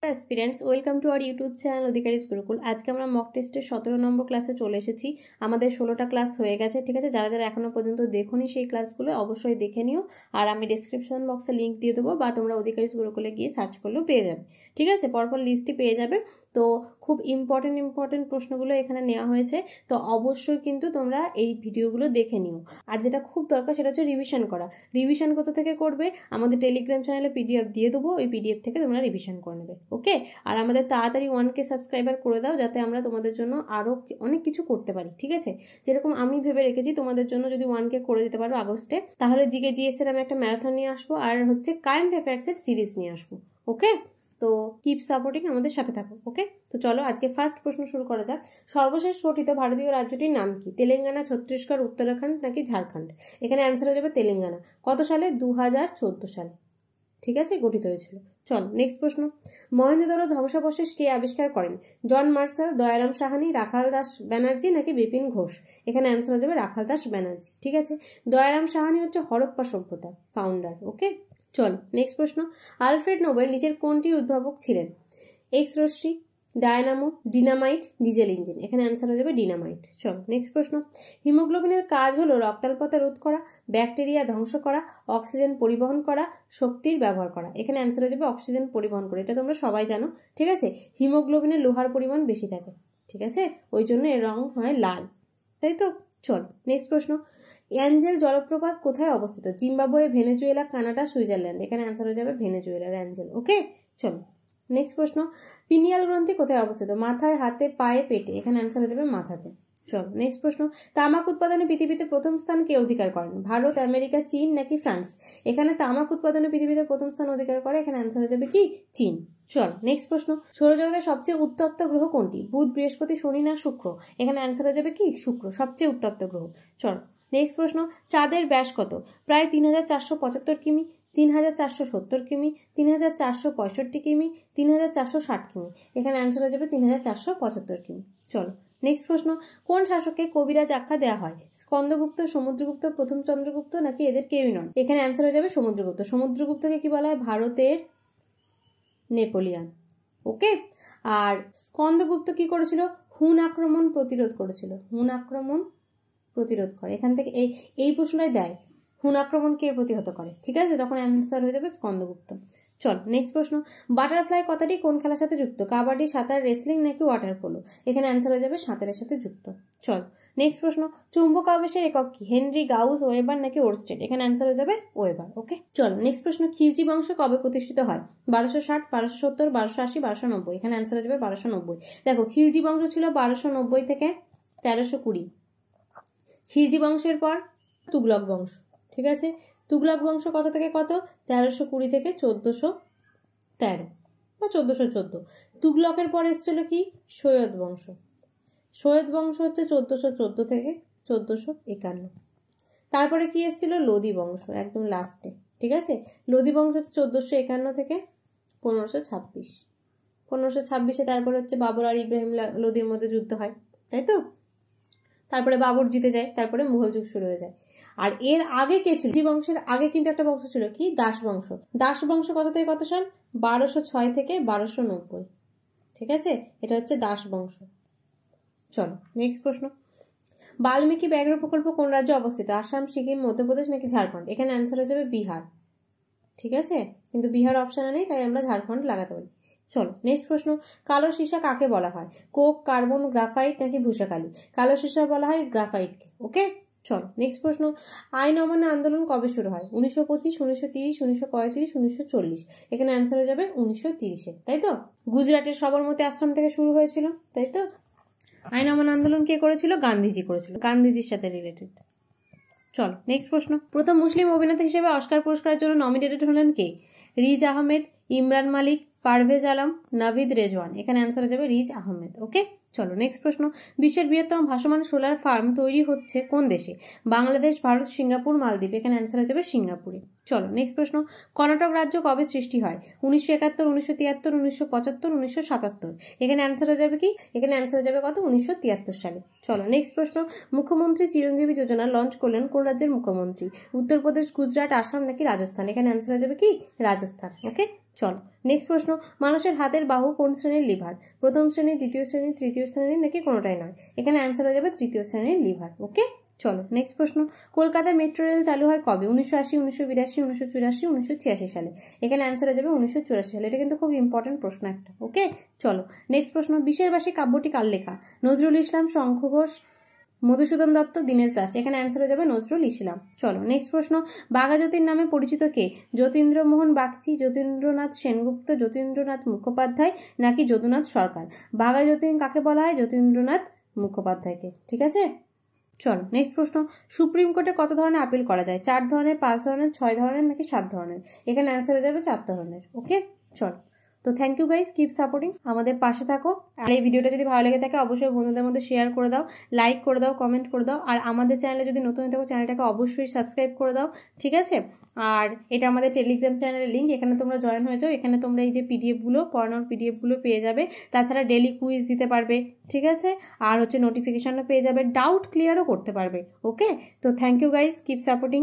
Aspirants welcome to our YouTube channel Adhikari's Gurukul. আজকে আমরা mock টেস্টের 17 নম্বর ক্লাসে চলে এসেছি। আমাদের 16টা ক্লাস হয়ে গেছে, ঠিক আছে। যারা যারা এখনো পর্যন্ত দেখোনি সেই ক্লাসগুলো অবশ্যই দেখে নিও, আর আমি ডেসক্রিপশন বক্সে লিঙ্ক দিয়ে দেবো, বা তোমরা অধিকারীজ গুরুকুলে গিয়ে সার্চ করলেও পেয়ে যাবে, ঠিক আছে। পরপর লিস্টটি পেয়ে যাবে। তো খুব ইম্পর্টেন্ট প্রশ্নগুলো এখানে নেওয়া হয়েছে, তো অবশ্যই কিন্তু তোমরা এই ভিডিওগুলো দেখে নিও। আর যেটা খুব দরকার সেটা হচ্ছে রিভিশন করা। রিভিশন কোথা থেকে করবে? আমাদের টেলিগ্রাম চ্যানেলে পিডিএফ দিয়ে দেবো, ওই পিডিএফ থেকে তোমরা রিভিশন করে নেবে, ওকে। আর আমাদের তাড়াতাড়ি 1K সাবস্ক্রাইবার করে দাও, যাতে আমরা তোমাদের জন্য আরও অনেক কিছু করতে পারি, ঠিক আছে। যেরকম আমি ভেবে রেখেছি তোমাদের জন্য যদি 1K করে দিতে পারো আগস্টে, তাহলে জিকে জিএস এর আমি একটা ম্যারাথন নিয়ে আসবো, আর হচ্ছে কারেন্ট অ্যাফেয়ার্সের সিরিজ নিয়ে আসবো, ওকে। তো কিপ সাপোর্টিং, আমাদের সাথে থাকো, ওকে। তো চলো আজকে ফার্স্ট প্রশ্ন শুরু করা যাক। সর্বশেষ গঠিত ভারতীয় রাজ্যটির নাম কি? তেলেঙ্গানা, ছত্তিশগড়, উত্তরাখণ্ড নাকি ঝাড়খণ্ড? এখানে অ্যান্সার হয়ে যাবে তেলেঙ্গানা। কত সালে? 2014 সালে, ঠিক আছে, গঠিত হয়েছিল। চল নেক্সট প্রশ্ন। মহেন্দ্রধর ধ্বংসাবশেষ কে আবিষ্কার করেন? জন মার্শাল, দয়ারাম সাহানি, রাখাল দাস ব্যানার্জি নাকি বিপিন ঘোষ? এখানে অ্যান্সার হয়ে যাবে রাখাল দাস ব্যানার্জি, ঠিক আছে। দয়ারাম সাহানি হচ্ছে হরপ্পা সভ্যতা ফাউন্ডার, ওকে। চল নেক্সট প্রশ্ন। আলফ্রেড নোবেল নিচের কোনটির উদ্ভাবক ছিলেন? এক্স রশ্মি, ডায়নামো, ডিনামাইট, ডিজেল ইঞ্জিন? এখানে অ্যান্সার হয়ে যাবে ডিনামাইট। চল নেক্সট প্রশ্ন। হিমোগ্লোবিনের কাজ হলো রক্তাল্পতা রোধ করা, ব্যাকটেরিয়া ধ্বংস করা, অক্সিজেন পরিবহন করা, শক্তির ব্যবহার করা? এখানে অ্যান্সার হয়ে যাবে অক্সিজেন পরিবহন করা। এটা তোমরা সবাই জানো, ঠিক আছে। হিমোগ্লোবিনের লোহার পরিমাণ বেশি থাকে, ঠিক আছে, ওই জন্য এর রং হয় লাল, তাই তো। চল নেক্সট প্রশ্ন। অ্যাঞ্জেল জলপ্রপাত কোথায় অবস্থিত? Zimbabwe, Venezuela, Canada, Switzerland? এখানে অ্যান্সার হয়ে যাবে ভেনেজুয়েলার অ্যাঞ্জেল, ওকে। চলো নেক্সট প্রশ্ন। পিনিয়াল গ্রন্থি কোথায় অবস্থিত? মাথায়, হাতে, পায়ে, পেটে? এখানে অ্যান্সার হয়ে যাবে মাথাতে। চলো নেক্সট প্রশ্ন। তামাক উৎপাদনে পৃথিবীতে প্রথম স্থান কে অধিকার করেন? ভারত, আমেরিকা, চীন নাকি ফ্রান্স? এখানে তামাক উৎপাদনে পৃথিবীতে প্রথম স্থান অধিকার করে, এখানে অ্যান্সার হয়ে যাবে কি? চীন। চল নেক্সট প্রশ্ন। সৌরজগতের সবচেয়ে উত্তপ্ত গ্রহ কোনটি? বুধ, বৃহস্পতি, শনি না শুক্র? এখানে অ্যান্সার হয়ে যাবে কি? শুক্র, সবচেয়ে উত্তপ্ত গ্রহ। চল নেক্সট প্রশ্ন। চাঁদের ব্যাস কত? প্রায় 3475 কিমি, 3470 কিমি, 3465 কিমি, 3460 কিমি? এখানে অ্যান্সার হয়ে যাবে 3475 কিমি। চলো নেক্সট প্রশ্ন। কোন শাসককে কবিরাজ আখ্যা দেওয়া হয়? স্কন্দগুপ্ত, সমুদ্রগুপ্ত, প্রথম চন্দ্রগুপ্ত নাকি এদের কেউই নন? এখানে অ্যান্সার হয়ে যাবে সমুদ্রগুপ্ত। সমুদ্রগুপ্তকে কি বলা হয়? ভারতের নেপোলিয়ান, ওকে। আর স্কন্দগুপ্ত কি করেছিল? হুন আক্রমণ প্রতিরোধ করেছিল। হুন আক্রমণ প্রতিরোধ করে, এখান থেকে এই প্রশ্নটাই দেয়, হুন আক্রমণ কে প্রতিহত করে, ঠিক আছে। তখন অ্যান্সার হয়ে যাবে স্কন্দগুপ্ত। চল নেক্সট প্রশ্ন। বাটারফ্লাই কথাটি কোন খেলার সাথে যুক্ত? কাবাডি, সাঁতার, রেসলিং নাকি ওয়াটার পোলো? এখানে অ্যান্সার হয়ে যাবে সাঁতারের সাথে যুক্ত। চল নেক্সট প্রশ্ন। চুম্বক আবেশের একক কি? হেনরি, গাউস, ওয়েবার নাকি ওরস্টেড? এখানে অ্যান্সার হয়ে যাবে ওয়েবার, ওকে। চল নেক্সট প্রশ্ন। খিলজি বংশ কবে প্রতিষ্ঠিত হয়? 1260, 1270, 1280, 1290? এখানে অ্যান্সার হয়ে যাবে 1290। দেখো খিলজি বংশ ছিল 1290 থেকে 1320। খিলজি বংশের পর তুগলক বংশ, ঠিক আছে। তুগলক বংশ কত থেকে কত? 1320 থেকে 1413 বা 1414। তুগলকের পর এসেছিল কি? সৈয়দ বংশ। সৈয়দ বংশ হচ্ছে 1414 থেকে 1451। তারপরে কি এসেছিল? লোদি বংশ, একদম লাস্টে, ঠিক আছে। লোদি বংশ হচ্ছে 1451 থেকে 1526। 1526-এ তারপরে হচ্ছে বাবর আর ইব্রাহিম লোদির মধ্যে যুদ্ধ হয়, তাই তো। তারপরে বাবর জিতে যায়, তারপরে মুঘল যুগ শুরু হয়ে যায়। আর এর আগে কে ছিল? খিলজি বংশের আগে কিন্তু একটা বংশ ছিল, কি? দাস বংশ। দাস বংশ কত থেকে কত সাল? 1206 থেকে 1290, ঠিক আছে। এটা হচ্ছে দাস বংশ। চলো নেক্সট প্রশ্ন। বাল্মীকি ব্যাঘ্র প্রকল্প কোন রাজ্যে অবস্থিত? আসাম, সিকিম, মধ্যপ্রদেশ নাকি ঝাড়খণ্ড? এখানে অ্যান্সার হয়ে যাবে বিহার, ঠিক আছে। কিন্তু বিহার অপশানে নেই, তাই আমরা ঝাড়খণ্ড লাগাতে পারি। চলো নেক্সট প্রশ্ন। কালো সীসা কাকে বলা হয়? কোক, কার্বন, গ্রাফাইট নাকি ভূষাকালি? কালো সীসা বলা হয় গ্রাফাইটকে, ওকে। চলো নেক্সট প্রশ্ন। আইন অমান্য আন্দোলন কবে শুরু হয়? 1925, 1930, 1935, 1940? এখানে অ্যান্সার হয়ে যাবে 1930-এ, তাই তো। গুজরাটের সবরমতী আশ্রম থেকে শুরু হয়েছিল, তাই তো। আইন অমান্য আন্দোলন কে করেছিল? গান্ধীজি করেছিল, গান্ধীজির সাথে রিলেটেড। চলো নেক্সট প্রশ্ন। প্রথম মুসলিম অভিনেতা হিসেবে অস্কার পুরস্কারের জন্য নমিনেটেড হলেন কে? রিজ আহমেদ, ইমরান মালিক, পারভেজ আলম, নাভিদ রেজওয়ান? এখানে অ্যান্সার হয়ে যাবে রিজ আহমেদ, ওকে। চলো নেক্সট প্রশ্ন। বিশ্বের বৃহত্তম ভাসমান সোলার ফার্ম তৈরি হচ্ছে কোন দেশে? বাংলাদেশ, ভারত, সিঙ্গাপুর, মালদ্বীপ? এখানে অ্যান্সার হয়ে যাবে সিঙ্গাপুরে। চলো নেক্সট প্রশ্ন। কর্ণাটক রাজ্য কবে সৃষ্টি হয়? 1971, 1973, 1975, 1977? এখানে অ্যান্সার হয়ে যাবে কি? এখানে অ্যান্সার হয়ে যাবে কত? 1973 সালে। চলো নেক্সট প্রশ্ন। মুখ্যমন্ত্রী চিরঞ্জীবী যোজনা লঞ্চ করলেন কোন রাজ্যের মুখ্যমন্ত্রী? উত্তরপ্রদেশ, গুজরাট, আসাম নাকি রাজস্থান? এখানে অ্যান্সার হয়ে যাবে কি? রাজস্থান, ওকে। চলো নেক্সট প্রশ্ন, মানুষের হাতের বাহু কোন শ্রেণীর লিভার? প্রথম শ্রেণী, দ্বিতীয় শ্রেণী, তৃতীয় শ্রেণী নাকি কোনোটাই নয়? এখানে অ্যান্সার হয়ে যাবে তৃতীয় শ্রেণীর লিভার। ওকে, চলো নেক্সট প্রশ্ন, কলকাতায় মেট্রো রেল চালু হয় কবে? 1980, 1982, 1984, 1986 সালে। এখানে অ্যান্সার হয়ে যাবে 1984 সালে। এটা কিন্তু খুব ইম্পর্টেন্ট প্রশ্ন একটা। ওকে, চলো নেক্সট প্রশ্ন, বিশের বাসী কাব্যটি কার লেখা? নজরুল ইসলাম, শঙ্খ ঘোষ, মধুসূদন দত্ত, দীনেশ দাস। এখানে অ্যান্সার হয়ে যাবে নজরুল ইসলাম। চলো নেক্সট প্রশ্ন, বাঘাযতীন নামে পরিচিত কে? যতীন্দ্রমোহন বাগচি, যতীন্দ্রনাথ সেনগুপ্ত, যতীন্দ্রনাথ মুখোপাধ্যায় নাকি যদুনাথ সরকার? বাঘাযতীন কাকে বলা হয়? যতীন্দ্রনাথ মুখোপাধ্যায়কে। ঠিক আছে, চলো নেক্সট প্রশ্ন, সুপ্রিম কোর্টে কত ধরনের আপিল করা যায়? 4 ধরনের, 5 ধরনের, 6 ধরনের নাকি 7 ধরনের? এখানে অ্যান্সার হয়ে যাবে 4 ধরনের। ওকে, চলো, তো thank you guys, keep supporting, আমাদের পাশে থাকো। আর এই ভিডিওটা যদি ভালো লেগে থাকে অবশ্যই বন্ধুদের মধ্যে শেয়ার করে দাও, লাইক করে দাও, কমেন্ট করে দাও। আর আমাদের চ্যানেলে যদি নতুন হয়ে থাকো চ্যানেলটাকে অবশ্যই সাবস্ক্রাইব করে দাও। ঠিক আছে, আর এটা আমাদের টেলিগ্রাম চ্যানেলের লিঙ্ক, এখানে তোমরা জয়েন হয়ে যাও। এখানে তোমরা এই যে পিডিএফগুলো, পড়ানোর পিডিএফগুলো পেয়ে যাবে। তাছাড়া ডেলি কুইজ দিতে পারবে। ঠিক আছে, আর হচ্ছে নোটিফিকেশনও পেয়ে যাবে, ডাউট ক্লিয়ারও করতে পারবে। ওকে, তো thank you guys, keep supporting.